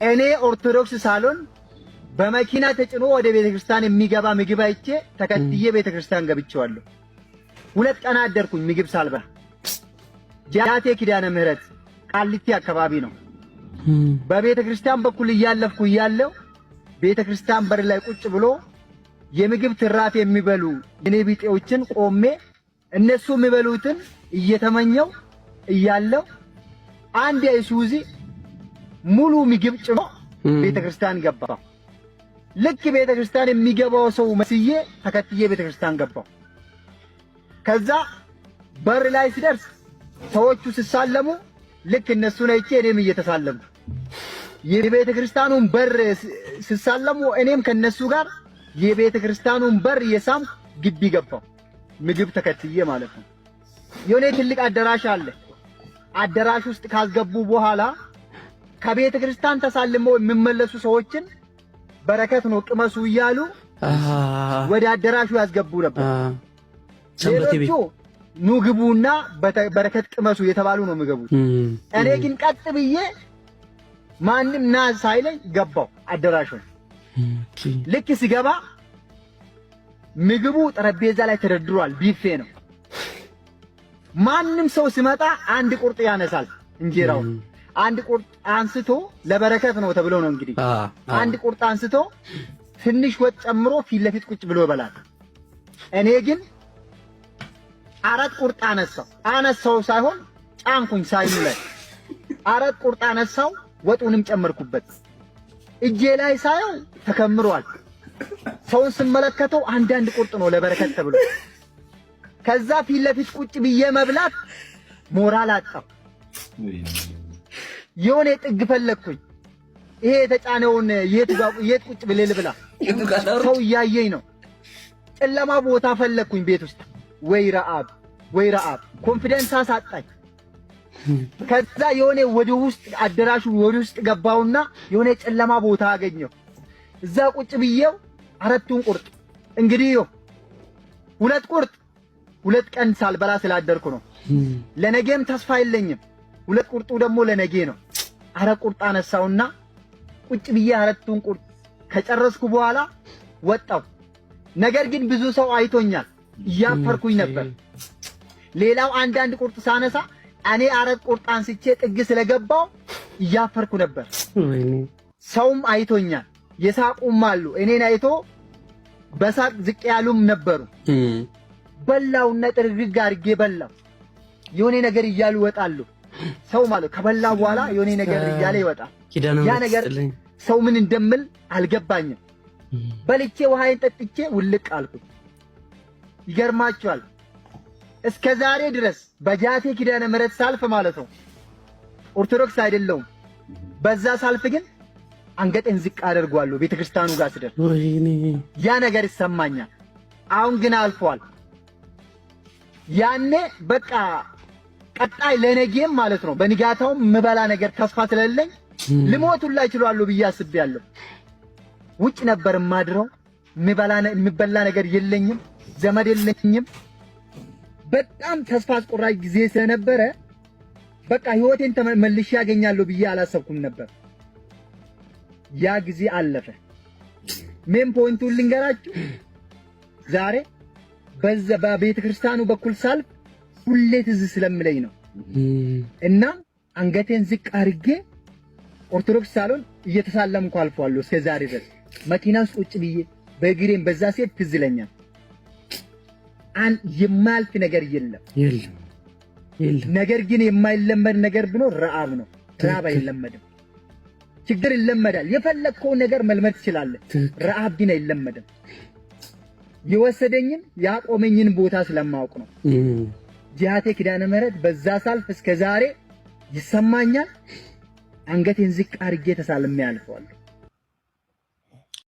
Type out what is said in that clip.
እኔ ኦርቶዶክስ ሳሎን በመኪና ተጭኖ ወደ ቤተክርስቲያን የሚገባ ምግብ አይቼ ተከትዬ ቤተክርስቲያን ገብቼዋለሁ። 2 ቀን አደርኩኝ ምግብ ሳልበላ። ጃቴ ኪዳነ ምህረት ቃሊቲ አካባቢ ነው። በቤተክርስቲያን በኩል እያለፍኩ እያለው ቤተክርስቲያን በር ላይ ቁጭ ብሎ የምግብ ትራፊ የሚበሉ እኔ ቢጤዎችን ቆሜ እነሱ የሚበሉትን እየተመኘው እያለው አንድ አይሱዚ ሙሉ ምግብ ጭኖ ቤተክርስቲያን ገባ። ልክ ቤተክርስቲያን የሚገባው ሰው መስዬ ተከትዬ ቤተክርስቲያን ገባው። ከዛ በር ላይ ሲደርስ ሰዎቹ ሲሳለሙ ልክ እነሱን አይቼ እኔም እየተሳለምኩ የቤተክርስቲያኑን በር ሲሳለሙ እኔም ከነሱ ጋር የቤተክርስቲያኑን በር የሳም ግቢ ገባው። ምግብ ተከትዬ ማለት ነው። የሆነ ትልቅ አዳራሽ አለ። አዳራሽ ውስጥ ካስገቡ በኋላ ከቤተክርስቲያን ተሳልመው የሚመለሱ ሰዎችን በረከት ነው ቅመሱ እያሉ ወደ አዳራሹ ያስገቡ ነበር። ሌሎቹ ኑ ግቡና በረከት ቅመሱ የተባሉ ነው የሚገቡት። እኔ ግን ቀጥ ብዬ ማንም ና ሳይለኝ ገባው አዳራሹ። ልክ ሲገባ ምግቡ ጠረጴዛ ላይ ተደርድሯል። ቢፌ ነው። ማንም ሰው ሲመጣ አንድ ቁርጥ ያነሳል። እንጀራው አንድ ቁርጥ አንስቶ ለበረከት ነው ተብሎ ነው እንግዲህ አንድ ቁርጥ አንስቶ ትንሽ ወጥ ጨምሮ ፊት ለፊት ቁጭ ብሎ ይበላል። እኔ ግን 4 ቁርጥ አነሳው ሳይሆን ጫንኩኝ ሳይኑ ላይ 4 ቁርጥ አነሳው። ወጡንም ጨመርኩበት። እጄ ላይ ሳየው ተከምሯል። ሰውን ስመለከተው አንዳንድ ቁርጥ ነው ለበረከት ተብሎ። ከዛ ፊት ለፊት ቁጭ ብዬ መብላት ሞራል አጣው። የሆነ ጥግ ፈለኩኝ። ይሄ የተጫነውን የት ቁጭ ብዬ ልብላ? ሰው እያየኝ ነው። ጨለማ ቦታ ፈለኩኝ ቤት ውስጥ። ወይ ረአብ ኮንፊደንስ አሳጣኝ። ከዛ የሆነ ወደ ውስጥ አዳራሹ ወደ ውስጥ ገባውና የሆነ ጨለማ ቦታ አገኘው። እዛ ቁጭ ብዬው 4ቱን ቁርጥ እንግዲህ 2 ቁርጥ 2 ቀን ሳልበላ ስላደርኩ ነው። ለነገም ተስፋ የለኝም። 2 ቁርጡ ደግሞ ለነገ ነው። 4 ቁርጥ አነሳውና ቁጭ ብዬ 4ቱን ቁርጥ ከጨረስኩ በኋላ ወጣው። ነገር ግን ብዙ ሰው አይቶኛል። እያፈርኩኝ ነበር። ሌላው አንዳንድ ቁርጥ ሳነሳ እኔ 4 ቁርጥ አንስቼ ጥግ ስለገባው እያፈርኩ ነበር። ሰውም አይቶኛል። የሳቁም አሉ። እኔን አይቶ በሳቅ ዝቅ ያሉም ነበሩ። በላውና ጥርግግ አድርጌ በላው። የሆነ ነገር እያሉ ይወጣሉ። ሰው ማለት ከበላ በኋላ የሆነ ነገር እያለ ይወጣል። ያ ነገር ሰው ምን እንደምል አልገባኝም። በልቼ ውሃዬን ጠጥቼ ውልቅ አልኩት። ይገርማችኋል እስከ ዛሬ ድረስ በጃቴ ኪዳነ ምህረት ሳልፍ ማለት ነው ኦርቶዶክስ አይደለሁም። በዛ ሳልፍ ግን አንገቴን ዝቅ አደርጋለሁ ቤተክርስቲያኑ ጋር ስደርስ ያ ነገር ይሰማኛል። አሁን ግን አልፏል። ያኔ በቃ ቀጣይ ለነገም ማለት ነው በንጋታው ምበላ ነገር ተስፋ ስለሌለኝ ልሞቱላ ይችላሉ ብዬ አስቤያለሁ። ውጭ ነበር ማድረው ምበላ ነገር የለኝም፣ ዘመድ የለኝም። በጣም ተስፋ አስቆራጭ ጊዜ ስለነበረ በቃ ህይወቴን ተመልሼ ያገኛለሁ ብዬ አላሰብኩም ነበር። ያ ጊዜ አለፈ። ሜን ፖይንቱን ልንገራችሁ። ዛሬ በዛ በቤተ ክርስቲያኑ በኩል ሳልፍ ሁሌ ትዝ ስለምለኝ ነው እና አንገቴን ዝቅ አድርጌ ኦርቶዶክስ ሳሎን እየተሳለምኩ አልፏለሁ። እስከ ዛሬ ድረስ መኪና ውስጥ ቁጭ ብዬ በእግሬም በዛ ሴት ትዝ ይለኛል። የማያልፍ ነገር የለም። ነገር ግን የማይለመድ ነገር ቢኖር ረዓብ ነው። ረዓብ አይለመድም። ችግር ይለመዳል። የፈለግከውን ነገር መልመድ ትችላለህ። ረዓብ ግን አይለመድም። የወሰደኝን ያቆመኝን ቦታ ስለማውቅ ነው። ጃቴ ኪዳነ ምህረት በዛ ሳልፍ እስከ ዛሬ ይሰማኛል። አንገቴን ዝቅ አድርጌ ተሳልሜ አልፈዋለሁ።